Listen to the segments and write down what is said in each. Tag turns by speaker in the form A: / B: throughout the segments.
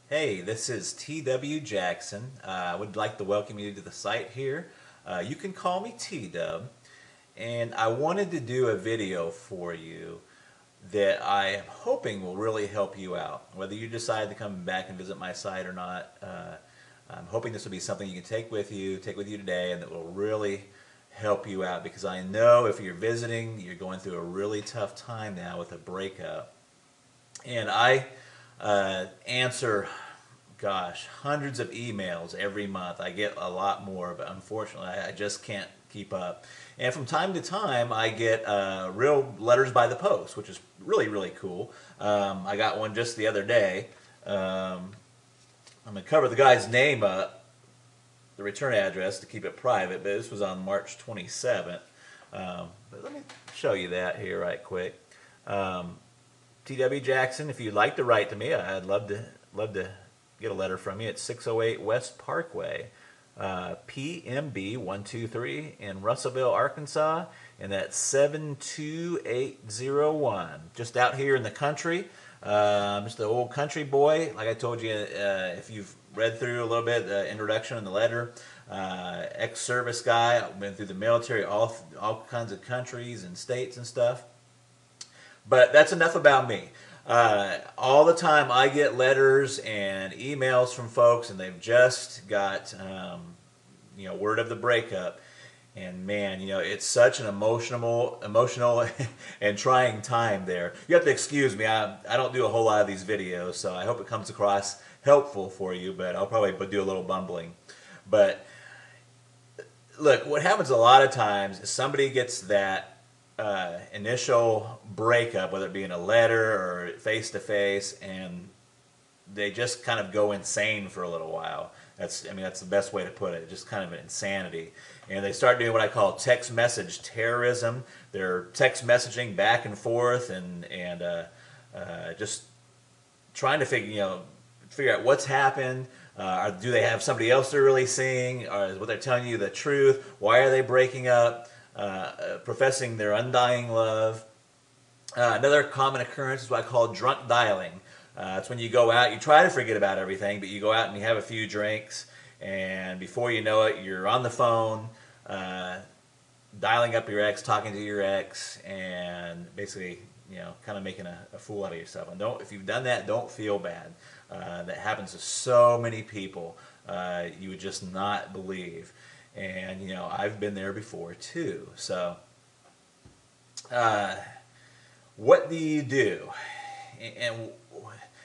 A: Hey, this is T.W. Jackson. I would like to welcome you to the site here. You can call me T-Dub, and I wanted to do a video for you that I am hoping will really help you out. Whether you decide to come back and visit my site or not, I'm hoping this will be something you can take with you today, and that will really help you out, because I know if you're visiting, you're going through a really tough time now with a breakup. And I answer, gosh, hundreds of emails every month. I get a lot more, but unfortunately, I just can't keep up. And from time to time, I get real letters by the post, which is really, really cool. I got one just the other day. I'm going to cover the guy's name up, the return address, to keep it private, but this was on March 27th. But let me show you that here right quick. T.W. Jackson, if you'd like to write to me, I'd love to get a letter from you. It's 608 West Parkway, PMB 123 in Russellville, Arkansas, and that's 72801. Just out here in the country. Just an old country boy. Like I told you, if you've read through a little bit the introduction and the letter, ex-service guy. I've been through the military, all kinds of countries and states and stuff. But that's enough about me. All the time I get letters and emails from folks, and they've just got word of the breakup. And man, it's such an emotional and trying time there. You have to excuse me. I don't do a whole lot of these videos, so I hope it comes across helpful for you, but I'll probably do a little bumbling. But look, what happens a lot of times is somebody gets that initial breakup, whether it be in a letter or face-to-face, and they just kind of go insane for a little while. That's the best way to put it. Just kind of an insanity. And they start doing what I call text message terrorism. They're text messaging back and forth and just trying to figure out what's happened. Do they have somebody else they're really seeing? Or is what they're telling you the truth? Why are they breaking up? Professing their undying love. Another common occurrence is what I call drunk dialing. It's when you go out, you try to forget about everything, but you go out and you have a few drinks, and before you know it, you're on the phone, dialing up your ex, talking to your ex, and basically, kind of making a fool out of yourself. And if you've done that, don't feel bad. That happens to so many people. You would just not believe. And, I've been there before too. So, what do you do? And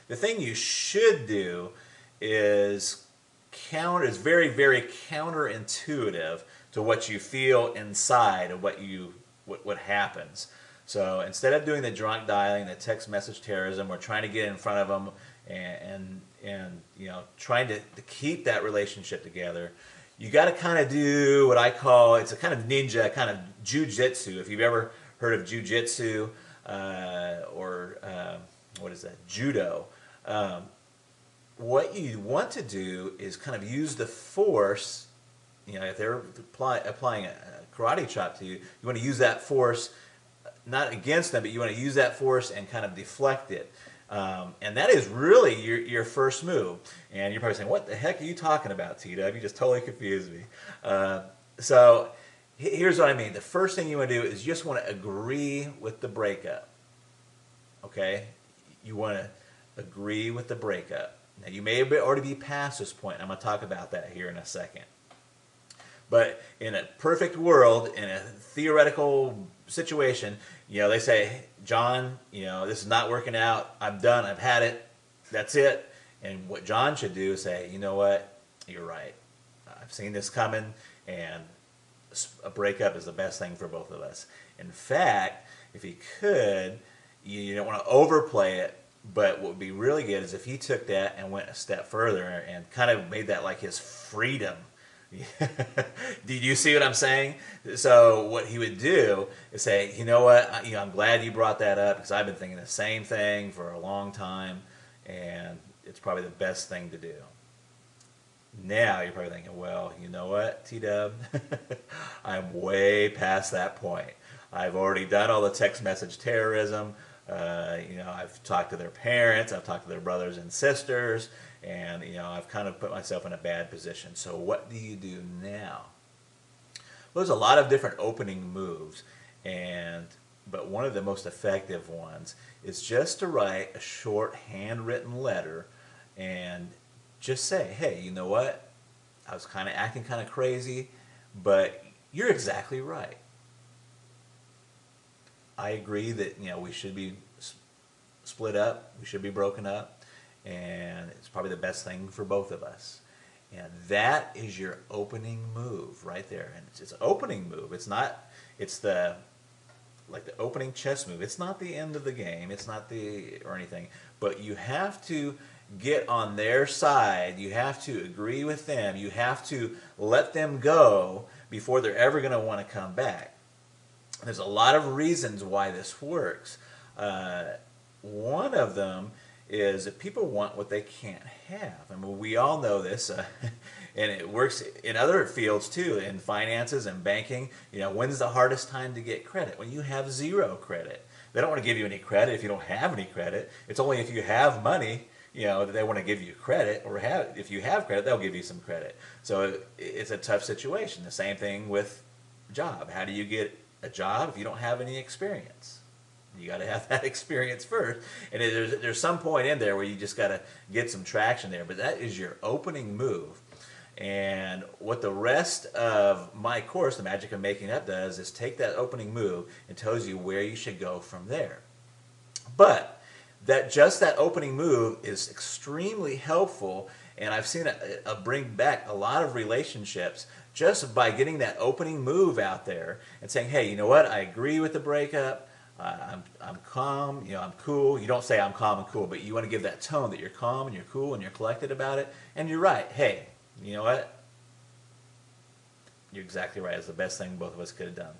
A: the thing you should do is very, very counterintuitive to what you feel inside of what happens. So instead of doing the drunk dialing, the text message terrorism, we're trying to get in front of them and trying to keep that relationship together. You got to kind of do what I call, it's a kind of ninja, kind of jujitsu. If you've ever heard of jujitsu or what is that, judo, what you want to do is kind of use the force. If they're applying a karate chop to you, you want to use that force, not against them, but you want to use that force and kind of deflect it. And that is really your first move. And you're probably saying, what the heck are you talking about, T-Dub? You just totally confused me. So here's what I mean. The first thing you want to do is you just want to agree with the breakup. Okay? You want to agree with the breakup. Now, you may already be past this point. I'm going to talk about that here in a second. But in a perfect world, in a theoretical situation, they say, John, this is not working out. I'm done. I've had it. That's it. And what John should do is say, you know what? You're right. I've seen this coming, and a breakup is the best thing for both of us. In fact, if he could, you don't want to overplay it, but what would be really good is if he took that and went a step further and kind of made that like his freedom. Do you see what I'm saying? So what he would do is say, you know what, I'm glad you brought that up, because I've been thinking the same thing for a long time, and it's probably the best thing to do. Now you're probably thinking, well, you know what, T-Dub? I'm way past that point. I've already done all the text message terrorism. I've talked to their parents, I've talked to their brothers and sisters, and I've kind of put myself in a bad position. So what do you do now? Well, there's a lot of different opening moves, but one of the most effective ones is just to write a short handwritten letter and just say, hey, you know what? I was kind of acting kind of crazy, but you're exactly right. I agree that we should be split up, we should be broken up, and it's probably the best thing for both of us. And that is your opening move right there. And it's an opening move. It's the opening chess move. It's not the end of the game. It's not or anything. But you have to get on their side. You have to agree with them. You have to let them go before they're ever going to want to come back. There's a lot of reasons why this works. One of them is that people want what they can't have. I mean, we all know this, and it works in other fields too, in finances and banking. When's the hardest time to get credit? When you have zero credit. They don't want to give you any credit if you don't have any credit. It's only if you have money, that they want to give you credit, or if you have credit, they'll give you some credit. So it's a tough situation. The same thing with job. How do you get a job if you don't have any experience? You got to have that experience first, and there's some point in there where you just got to get some traction there. But that is your opening move, and what the rest of my course, The Magic of Making Up, does is take that opening move and tells you where you should go from there. But that opening move is extremely helpful, and I've seen it bring back a lot of relationships just by getting that opening move out there and saying, hey, you know what? I agree with the breakup. I'm calm, I'm cool. You don't say I'm calm and cool, but you want to give that tone that you're calm and you're cool and you're collected about it. And you're right. Hey, you know what? You're exactly right. It's the best thing both of us could have done.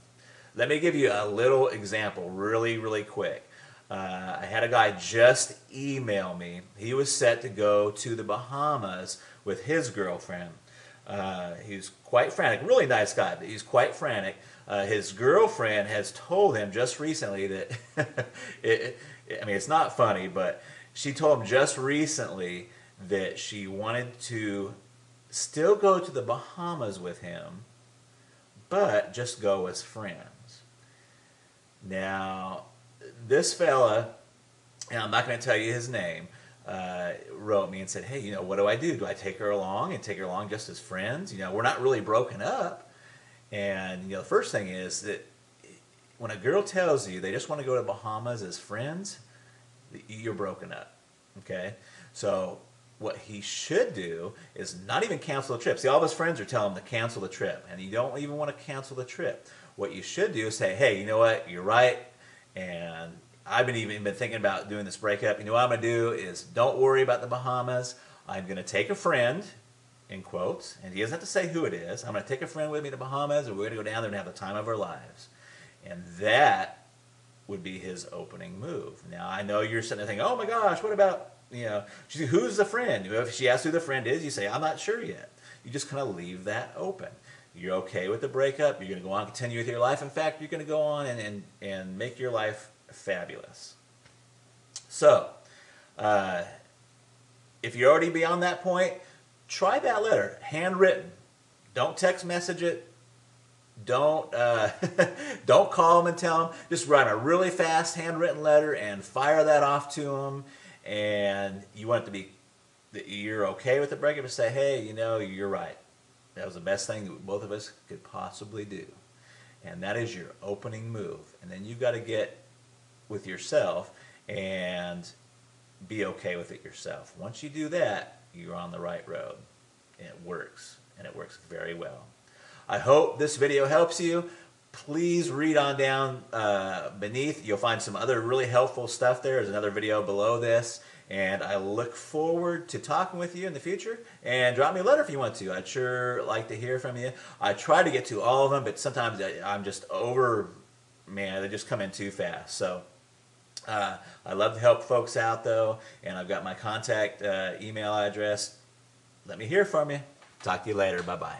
A: Let me give you a little example really, really quick. I had a guy just email me. He was set to go to the Bahamas with his girlfriend. He's quite frantic. Really nice guy, but he's quite frantic. His girlfriend has told him just recently that, it's not funny, but she told him just recently that she wanted to still go to the Bahamas with him, but just go as friends. Now, this fella, and I'm not going to tell you his name, wrote me and said, hey, what do I do? Do I take her along and take her along just as friends? We're not really broken up. And the first thing is that when a girl tells you they just want to go to Bahamas as friends, you're broken up. Okay? So what he should do is not even cancel the trip. See, all of his friends are telling him to cancel the trip, and you don't even want to cancel the trip. What you should do is say, hey, you know what? You're right, and I've even been thinking about doing this breakup. What I'm going to do is don't worry about the Bahamas. I'm going to take a friend, in quotes, and he doesn't have to say who it is. I'm going to take a friend with me to Bahamas, and we're going to go down there and have the time of our lives. And that would be his opening move. Now, I know you're sitting there thinking, oh my gosh, what about, who's the friend? If she asks who the friend is, you say, I'm not sure yet. You just kind of leave that open. You're okay with the breakup. You're going to go on and continue with your life. In fact, you're going to go on and make your life fabulous. So, if you're already beyond that point, try that letter, handwritten. Don't text message it. Don't don't call them and tell them. Just write a really fast handwritten letter and fire that off to them. And you want it to be that you're okay with the breakup and say, hey, you're right. That was the best thing that both of us could possibly do. And that is your opening move. And then you've got to get with yourself and be okay with it yourself. Once you do that, you're on the right road. And it works. And it works very well. I hope this video helps you. Please read on down beneath. You'll find some other really helpful stuff there. There's another video below this. And I look forward to talking with you in the future. And drop me a letter if you want to. I'd sure like to hear from you. I try to get to all of them, but sometimes I'm just they just come in too fast. So I love to help folks out, though. And I've got my contact email address. Let me hear from you. Talk to you later. Bye-bye.